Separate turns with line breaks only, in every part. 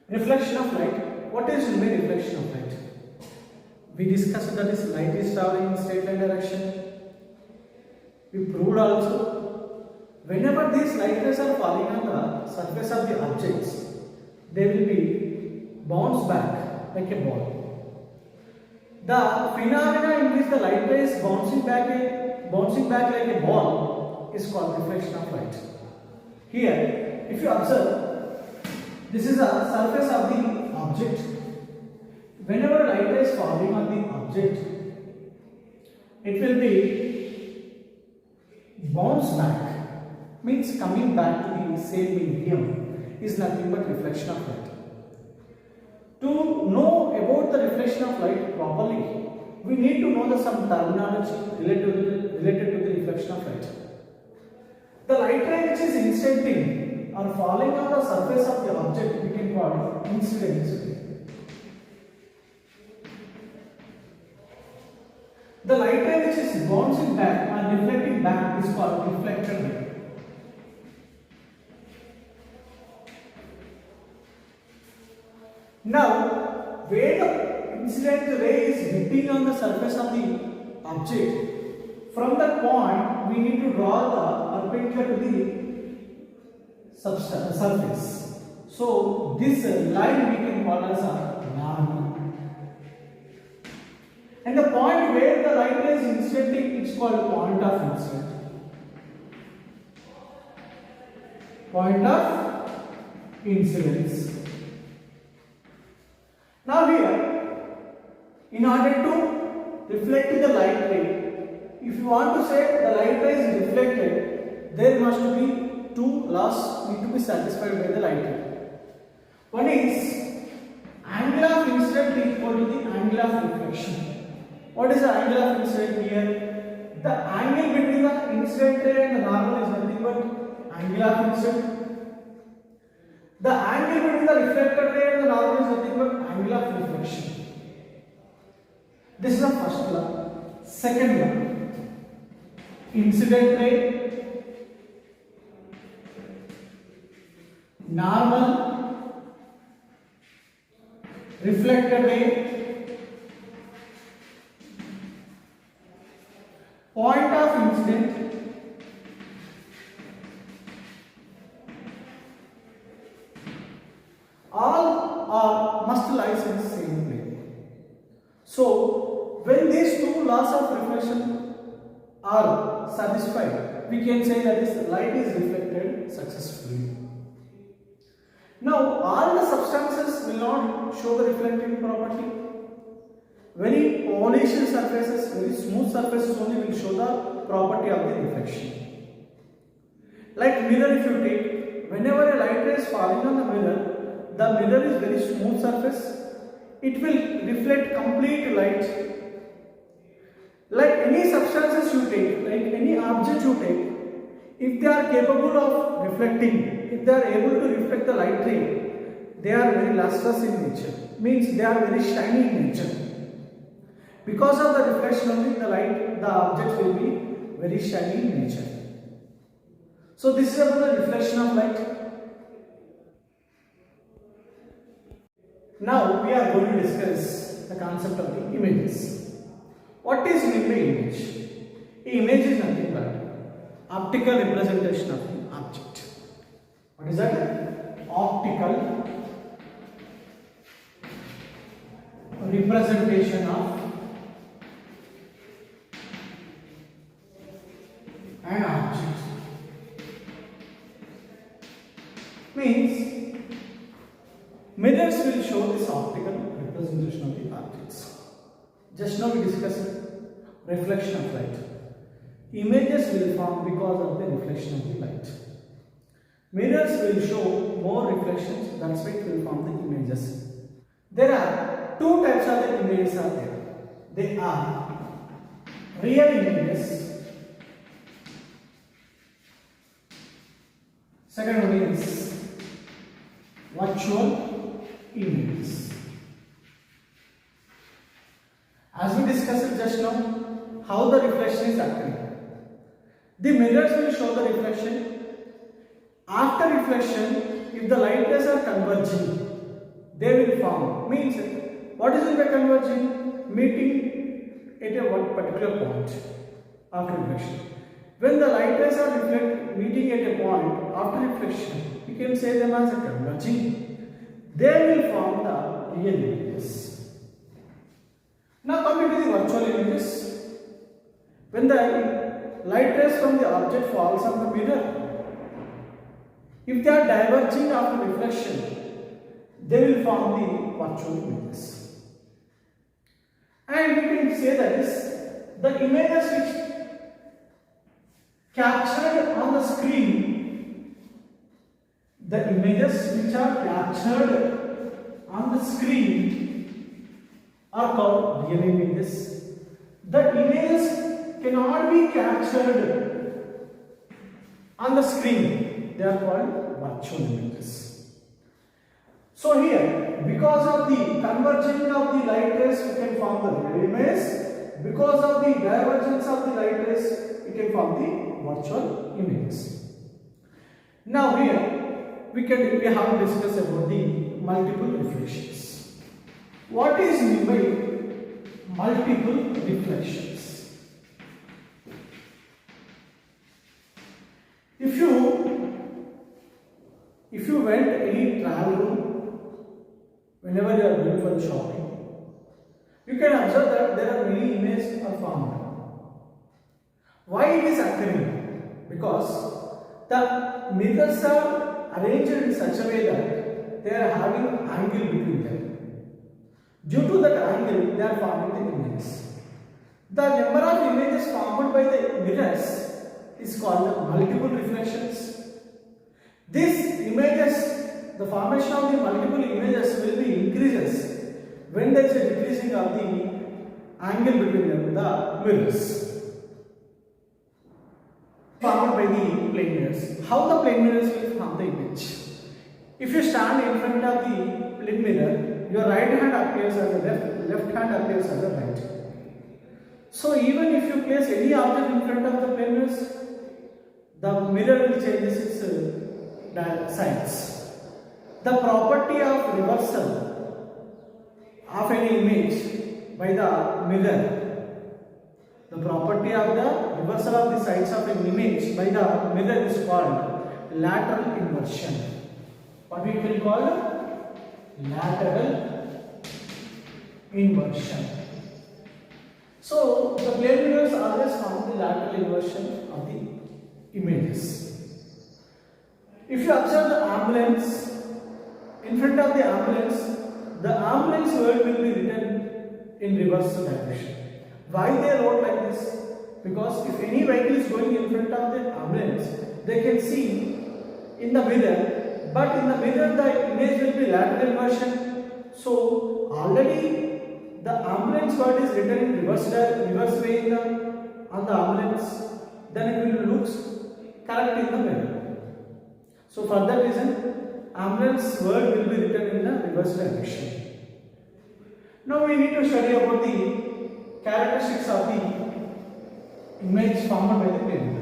Reflection of light. What is the main reflection of light? We discussed that is light is traveling in straight line direction. We proved also whenever these light rays are falling on the surface of the objects, they will be bounced back like a ball. The phenomena in which the light rays bouncing back like a ball is called reflection of light. Here, if you observe, this is the surface of the object. Whenever light ray is falling on the object, it will be bounced back, means coming back to the same medium, is nothing but reflection of light. To know about the reflection of light properly, we need to know some terminology related to the reflection of light. The light ray which is incident or falling on the surface of the object, we can call incidence ray. The light ray which is bouncing back and reflecting back is called reflected ray. Now, where the incident ray is hitting on the surface of the object, from that point we need to draw the perpendicular to the surface. So, this line we can call as a normal. And the point where the light ray is incident is called point of incident. Point of incidence. Now here, in order to reflect the light ray, if you want to say the light ray is reflected, there must be two laws need to be satisfied by the light ray. One is angle of incident equal to the angle of reflection. What is the angle of incident here? The angle between the incident ray and the normal is nothing but angle of incident. The angle between the reflected ray and the normal is nothing but angle of reflection. This is the first law. Second law, incident ray, normal, reflected ray, point of incident, all must lie in the same plane. So, when these two laws of reflection are satisfied, we can say that this light is reflected successfully. Now, all the substances will not show the reflecting property. Very polished surfaces, very smooth surfaces only will show the property of the reflection. Like mirror, if you take, whenever a light ray is falling on the mirror is very smooth surface, it will reflect complete light. Like any substances you take, like any object you take, if they are capable of reflecting, if they are able to reflect the light ray, they are very lustrous in nature, means they are very shiny in nature. Because of the reflection only, the object will be very shiny in nature. So this is about the reflection of light. Now we are going to discuss the concept of the images. What is meant by image? The image is nothing but optical representation of an object. What is that? Optical representation of an object. Means mirrors will show this optical representation of the objects. Just now we discussed reflection of light. Images will form because of the reflection of the light. Mirrors will show more reflections, that's why it will form the images. There are two types of the images are there. They are real images. Second one is virtual images. As we discussed just now, how the reflection is occurring. The mirrors will show the reflection. After reflection, if the light rays are converging, they will form. Means what is it by converging? Meeting at a one particular point after reflection. When the light rays are meeting at a point after reflection, you can say them as a converging. They will form the real images. Now coming to the virtual images. When the light rays from the object falls on the mirror, if they are diverging after reflection, they will form the virtual images. And we can say that is the images which captured on the screen, the images which are captured on the screen are called real images. The images cannot be captured on the screen, they are called virtual images. So here, because of the converging of the light rays, we can form the real image. Because of the divergence of the light rays, we can form the virtual images. Now here, we have discussed about the multiple reflections. What is meant by multiple reflections? If you went any travel room, whenever you are going for the shopping, you can observe that there are many images are formed. Why it is occurring? Because the mirrors are arranged in such a way that they are having angle between them. Due to that angle, they are forming the images. The number of images formed by the mirrors is called multiple reflections. These images, the formation of the multiple images will be increases when there is a decreasing of the angle between them, the mirrors. Formed by the plane mirrors. How the plane mirrors will form the image? If you stand in front of the plane mirror, your right hand appears as a left hand appears as a right. So even if you place any object in front of the plane mirrors, the mirror will change its sides. The property of reversal of any image by the mirror. The property of the reversal of the sides of an image by the mirror is called lateral inversion. What we can call lateral inversion. So the plane mirrors always form the lateral inversion of the images. If you observe the ambulance, in front of the ambulance word will be written in reverse direction. Why they wrote like this? Because if any vehicle is going in front of the ambulance, they can see in the mirror, but in the mirror the image will be lateral inversion. So already the ambulance word is written in reverse way on the ambulance, then it will look correct in the mirror. So for that reason, ambulance word will be written in the reverse direction. Now we need to study about the characteristics of the image formed by the plane.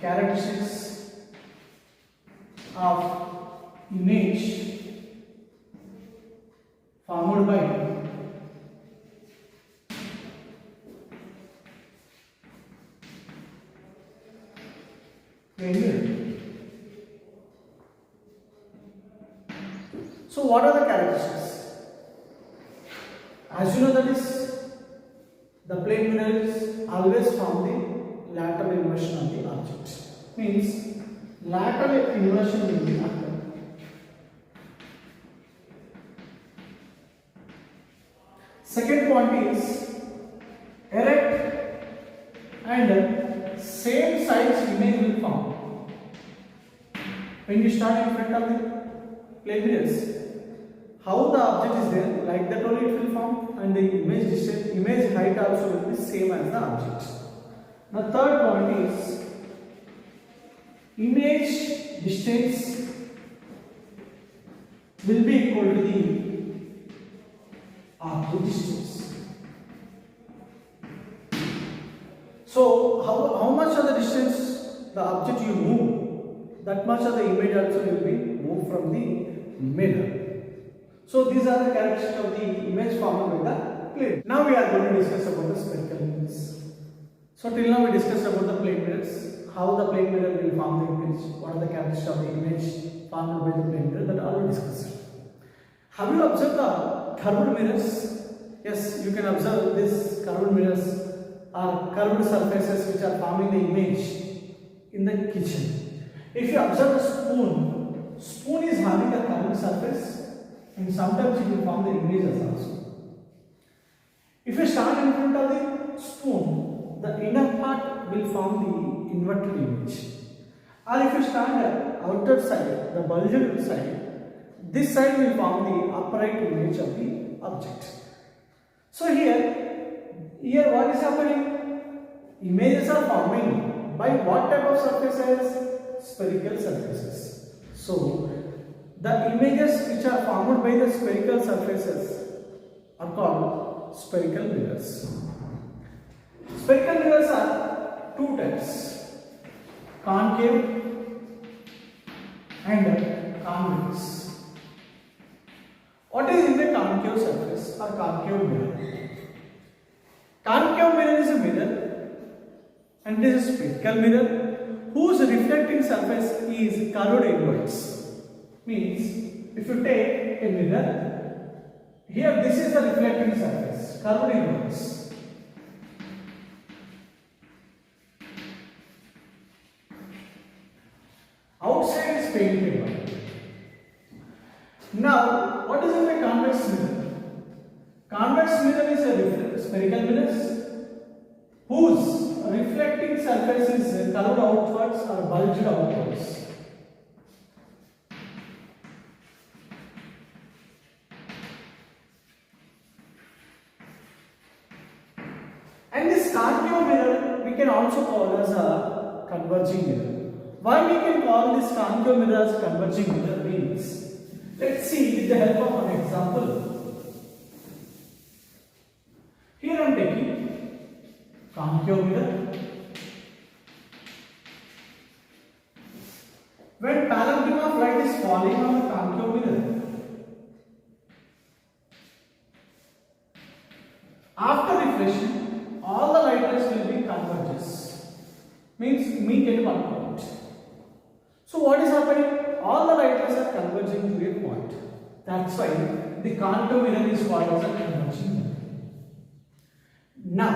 Characteristics of image formed by plane. So what are the characteristics? As you know that is, the plane mirrors always form the lateral inversion of the object. Means lateral inversion will be occur. Second point is erect and same size image will form. When you start in front of the plane mirrors, how the object is there, like that only it will form, and the image distance, image height also will be same as the object. Now third point is image distance will be equal to the object distance. So how much of the distance the object you move, that much of the image also will be moved from the mirror. So these are the characteristics of the image formed by the plane. Now we are going to discuss about the spherical mirrors. So till now we discussed about the plane mirrors, how the plane mirror will form the image, what are the characteristics of the image formed by the plane mirror, that all we discussed. Have you observed the curved mirrors? Yes, you can observe these curved mirrors are curved surfaces which are forming the image in the kitchen. If you observe the spoon is having a curved surface and sometimes it will form the images also. If you stand in front of the spoon, the inner part will form the inverted image. Or if you stand at outer side, the bulged side, this side will form the upright image of the object. So here what is happening? Images are forming by what type of surfaces? Spherical surfaces. So the images which are formed by the spherical surfaces are called spherical mirrors. Spherical mirrors are two types, concave and convex. What is in the concave surface or concave mirror? Concave mirror is a mirror and it is a spherical mirror whose reflecting surface is curved inwards. Means if you take a mirror, here this is the reflecting surface, curved inwards. Outside is painted white. Now, what is in the convex mirror? Convex mirror is a spherical mirror whose reflecting surface is curved outwards or bulged outwards. And this concave mirror we can also call as a converging mirror. Why we can call this concave mirror as converging mirror means, let's see with the help of an example. Here I am taking concave mirror. When parallel beam of light is falling on the concave mirror, after reflection, all the light rays will be converges. Means meet at one point. So what is happening? All the light rays are converging to a point. That's why the concave mirror is called as a converging mirror. Now,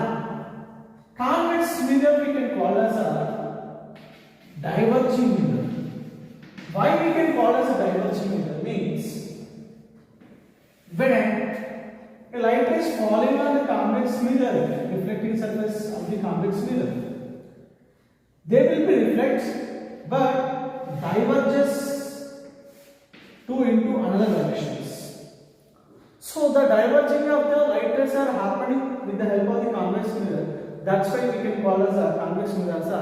convex mirror we can call as a diverging mirror. Why we can call as a diverging mirror means, when a light is falling on the convex mirror, reflecting surface of the convex mirror, they will be reflected but diverges into another directions. So the diverging of the light rays are happening with the help of the convex mirror. That's why we can call as a convex mirror as a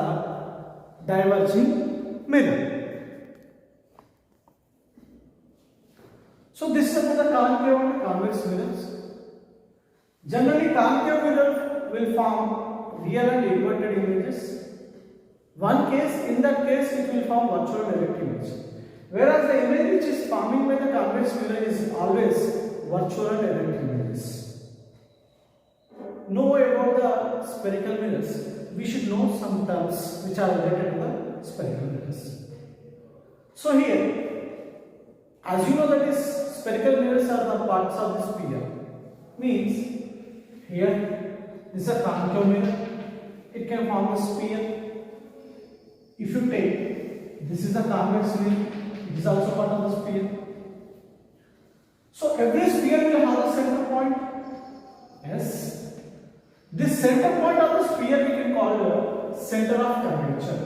diverging mirror. So this is about the concave and convex mirrors. Generally, concave mirror will form real and inverted images. In that case, it will form virtual direct image. Whereas the image which is forming by the convex mirror is always virtual and direct images. Know about the spherical mirrors. We should know some terms which are related to the spherical mirrors. So here, as you know that is spherical mirrors are the parts of the sphere. Means here this is a concave mirror. It can form a sphere. If you take this is a convex mirror, it is also part of the sphere. So every sphere will have a center point. Yes. This center point of the sphere we can call the center of curvature.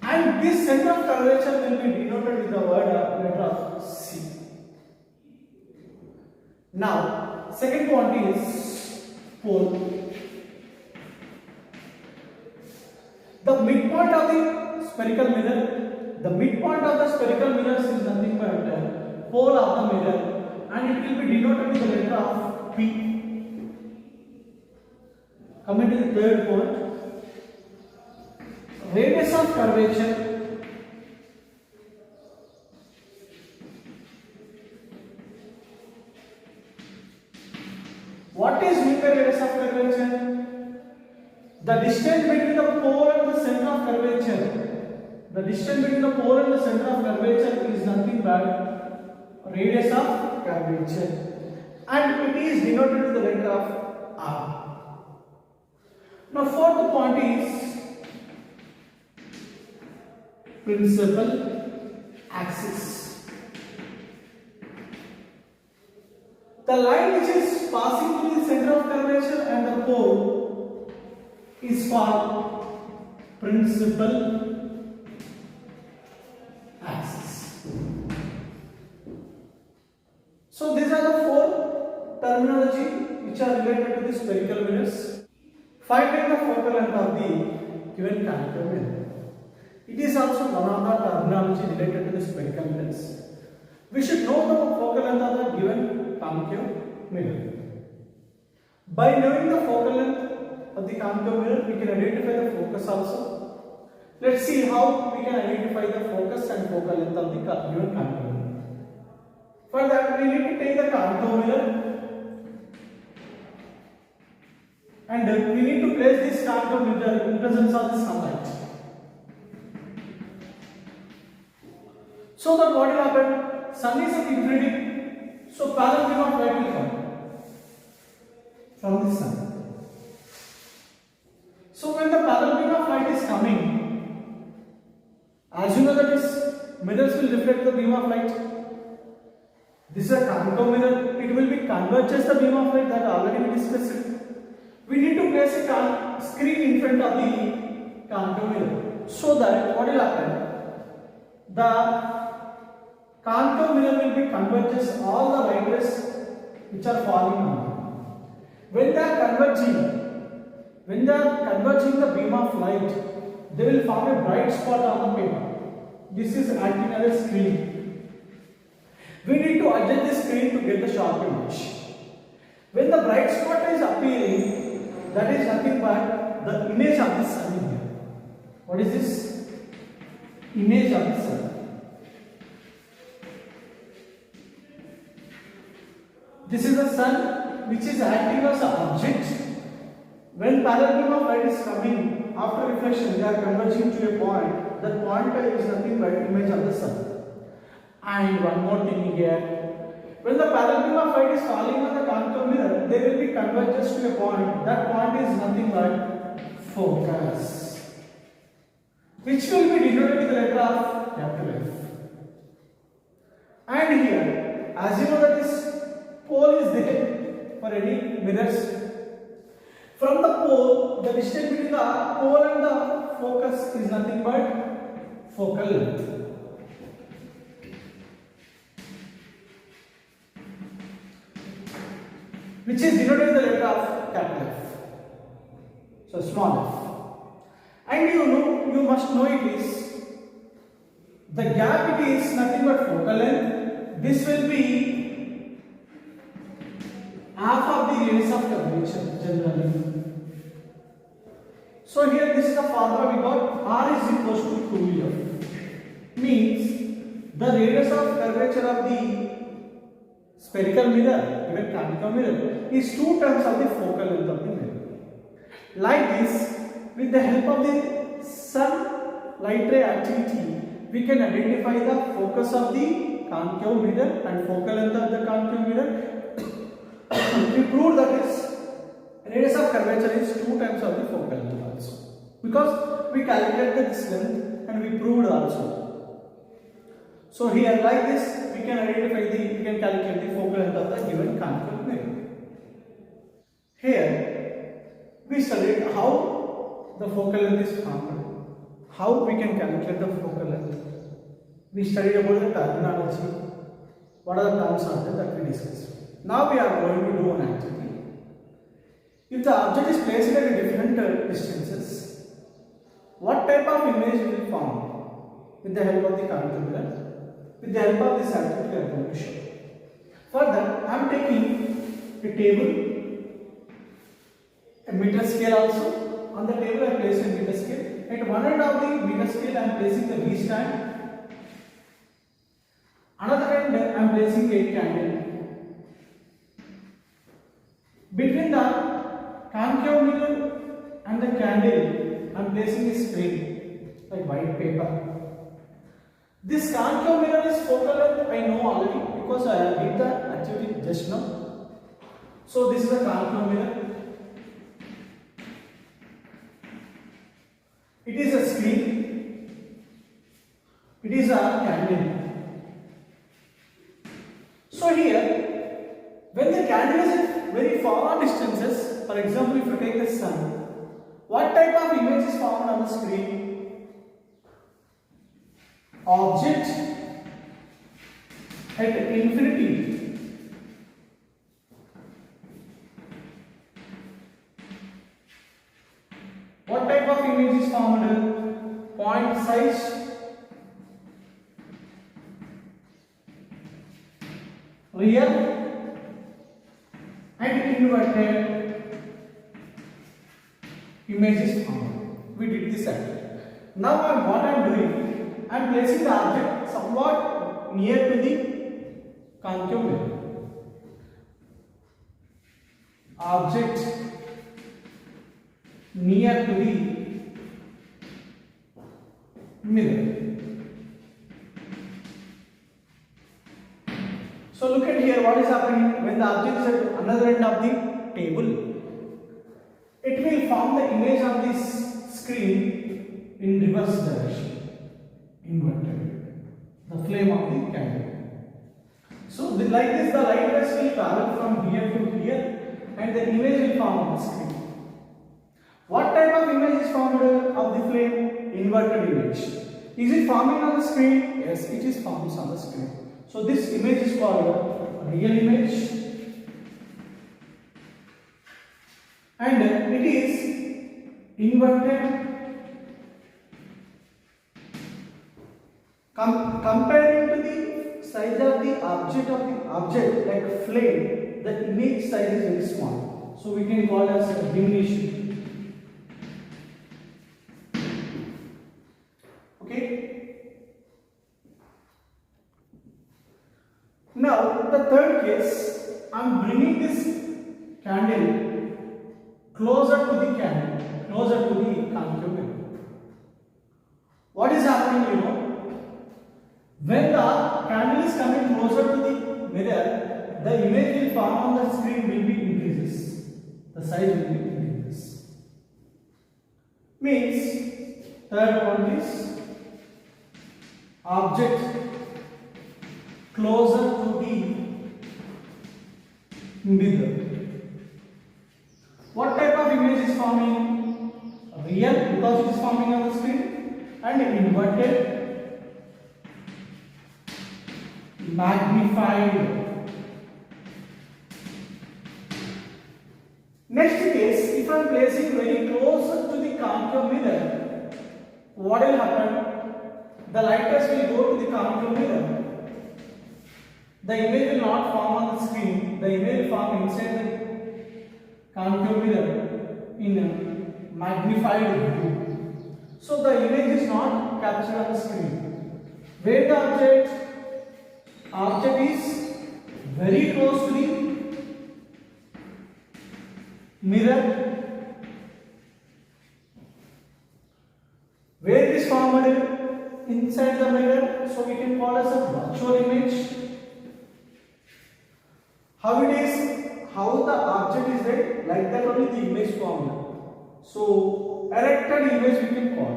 And this center of curvature will be denoted with the word letter of C. Now, second point is pole. The midpoint of the spherical mirror, the midpoint of the spherical mirror is nothing but pole of the mirror, and it will be denoted with the letter of P. Coming to the third point, radius of curvature The distance between the pole and the center of curvature. The distance between the pole and the center of curvature is nothing but radius of curvature, and it is denoted with the letter of R. Now, fourth point is principal axis. The line which is passing through the center of curvature and the pole is called principal axis. So these are the four terminology which are related to the spherical mirrors. Finding the focal length of the given concave mirror. It is also one of the terminology related to the spherical mirrors. We should know the focal length of the given concave mirror. By knowing the focal length of the concave mirror, we can identify the focus also. Let's see how we can identify the focus and focal length of the given concave mirror. For that, we need to take the concave mirror and we need to place this concave mirror in presence of the sunlight. So that what will happen? Sun is at infinity, so parallel beam of light will come from the sun. So when the parallel beam of light is coming, as you know that is mirrors will reflect the beam of light. This is a concave mirror. It will be converges the beam of light that already we discussed. We need to place a screen in front of the concave mirror, so that what will happen? The concave mirror will be converges all the light rays which are falling on. When they are converging the beam of light, they will form a bright spot on the paper. This is acting as a screen. We need to adjust the screen to get the sharp image. When the bright spot is appearing, that is nothing but the image of the sun here. What is this? Image of the sun. This is the sun which is acting as an object. When parallel beam of light is coming, after reflection they are converging to a point. That point is nothing but image of the sun. And one more thing here. When the parallel beam of light is falling on the concave mirror, they will be converges to a point. That point is nothing but focus, which will be denoted with the letter of capital F. And here, as you know that this pole is there for any mirrors. From the pole, the distance between the pole and the focus is nothing but focal length. Which is denoted with the letter of capital F. So small f. And you must know it is the gap, it is nothing but focal length. This will be half of the radius of curvature generally. So here this is the formula we got. R is equals to 2f. Means the radius of curvature of the spherical mirror, even concave mirror, is 2 times of the focal length of the mirror. Like this, with the help of the sun light ray activity, we can identify the focus of the concave mirror and focal length of the concave mirror. We proved that is radius of curvature is 2 times of the focal length also, because we calculated this length and we proved also. So here like this we can calculate the focal length of the given concave mirror. Here we studied how the focal length is formed, how we can calculate the focal length. We studied about the terminology, what are the terms are there that we discussed. Now we are going to do an activity. If the object is placed at different distances, what type of image will form? With the help of the concave mirror, with the help of this activity I am going to show. Further, I am taking a table, a meter scale also. On the table I am placing a meter scale. At one end of the meter scale I am placing the V stand. Another end I am placing a candle. Between the concave mirror and the candle I am placing a screen like white paper. This concave mirror is focal length I know already because I did the activity just now. So this is a concave mirror. It is a screen. It is a candle. So here, when the candle is at very far distances, for example, if you take the sun, what type of image is formed on the screen? Object at infinity. What type of image is formed? Point size, real and inverted image is formed. We did this activity. Now what I am doing, I am placing the object somewhat near to the concave mirror. Object near to the mirror. So look at here, what is happening when the object is at another end of the table. It will form the image on this screen in reverse direction, inverted, the flame of the candle. So like this, the light rays will travel from here to here and the image will form on the screen. What type of image is formed of the flame? Inverted image. Is it forming on the screen? Yes, it is formed on the screen. So this image is called a real image and it is inverted. Comparing to the size of the object like flame, the image size is very small. So we can call it as a diminution. Now the third case, I am bringing this candle closer to the candle, closer to the concave mirror. What is happening, when the candle is coming closer to the mirror, the image will form on the screen will be increases. The size will be increases. Means third one is object closer to the mirror. What type of image is forming? Real, because it is forming on the screen, and inverted, magnified. Next case, if I am placing very close to the concave mirror, what will happen? The light rays will go to the concave mirror. The image will not form on the screen, the image will form inside the concave mirror in a magnified view. So the image is not captured on the screen. Where the object is very close to the mirror, where it is formed inside the mirror, so we can call as a virtual image. How it is, how the object is there, like that only the image formed. So erected image we can call.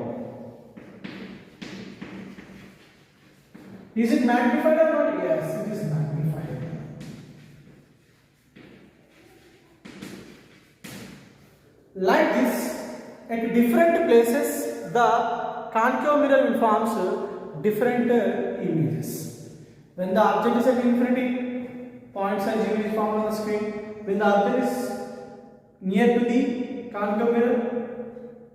Is it magnified or not? Yes, it is magnified. Like this, at different places, the concave mirror will form different images. When the object is at infinity, point size image is formed on the screen. When the object is near to the concave mirror,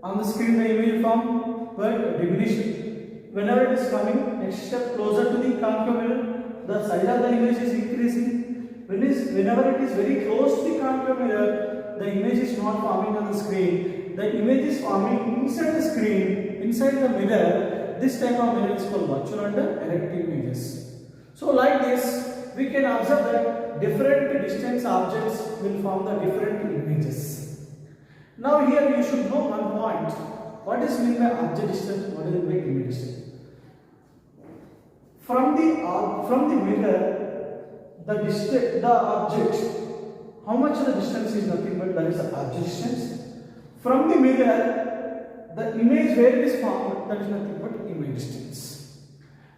on the screen the image will form, but diminution. Whenever it is coming next step closer to the concave mirror, the size of the image is increasing. Whenever it is very close to the concave mirror, the image is not forming on the screen. The image is forming inside the screen, inside the mirror. This type of mirror is called virtual and erected images. So like this, we can observe that different distance objects will form the different images. Now here you should know one point. What is meant by object distance? What is meant by image distance? From the mirror, the object, how much the distance is nothing but that is the object distance. From the mirror, the image where it is formed, that is nothing but image distance.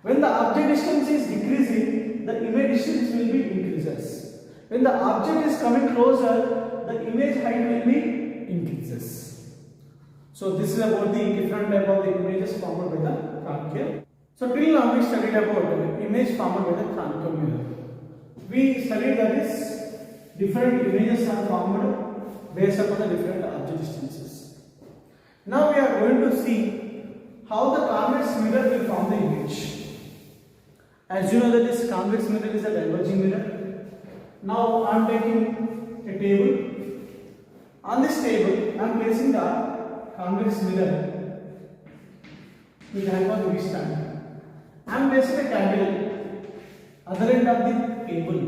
When the object distance is decreasing, the image distance will be increases. When the object is coming closer, the image height will be increases. So this is about the different type of the images formed by the concave. So till now we studied about image formed by the concave mirror. We studied that is different images are formed based upon the different object distances. Now we are going to see how the convex mirror will form the image. As you know that this convex mirror is a diverging mirror. Now I am taking a table. On this table I am placing the convex mirror with the help of this stand. I am placing a candle other end of the table.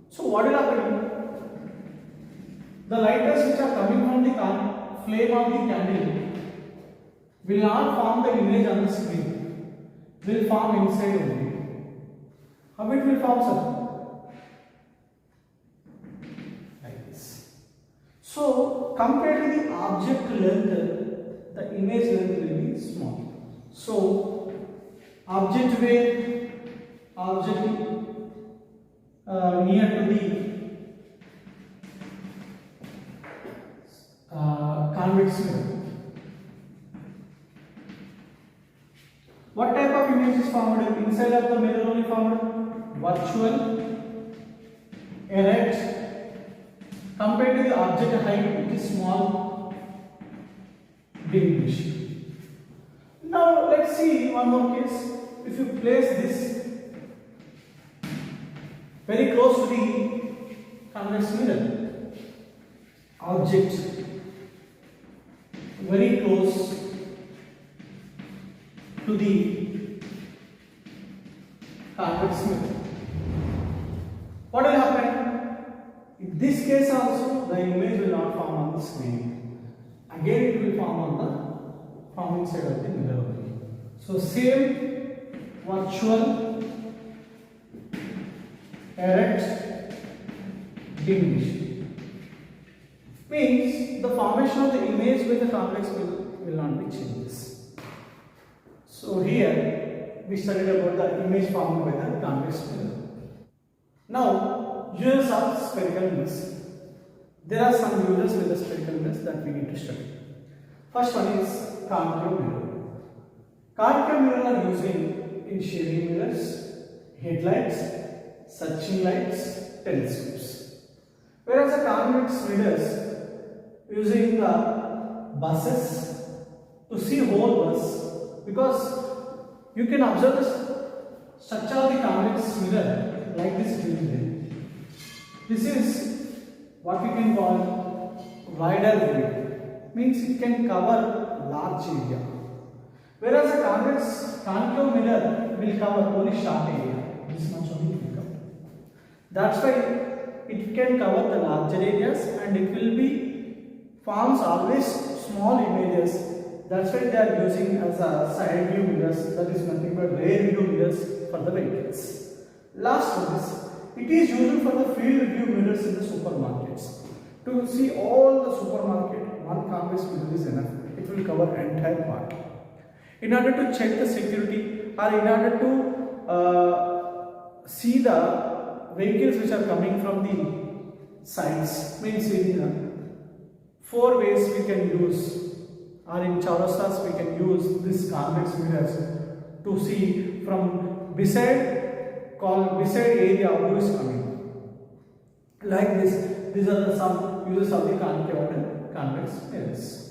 So what will happen? The lighters which are coming from the flame of the candle will not form the image on the screen, will form inside only. How it will form, sir? Like this. So compared to the object length, the image length will be small. So object where object near to the convex mirror. What type of image is formed? Inside of the mirror only formed? Virtual, erect. Compared to the object height, it is small, diminished. Now let's see one more case. If you place this very close to the convex mirror, object very close to the convex mirror, what will happen? In this case also the image will not form on the screen. Again it will form on the forming side of the mirror only. So same virtual, erect, diminished. Means the formation of the image with the convex will not be changes. So here we studied about the image formed by the convex mirror. Now uses of spherical mirrors. There are some uses with the spherical mirrors that we need to study. First one is concave mirror. Concave mirror are using in shading mirrors, headlights, searching lights, telescopes. Whereas the convex mirrors using the buses to see whole bus, because you can observe the structure of the convex mirror like this building. This is what we can call wider view, means it can cover large area. Whereas a concave mirror will cover only short area. This much only will cover. That's why it can cover the larger areas and it will be forms always small images. That's why they are using as a side view mirrors, that is nothing but rear view mirrors for the vehicles. Last one is, it is used for the field view mirrors in the supermarkets. To see all the supermarket, one convex mirror is enough. It will cover entire part. In order to check the security or in order to see the vehicles which are coming from the sides, means in 4 ways we can use, or in chaurastas we can use this convex mirrors to see from beside area who is coming. Like this, these are some uses of the concave and convex mirrors.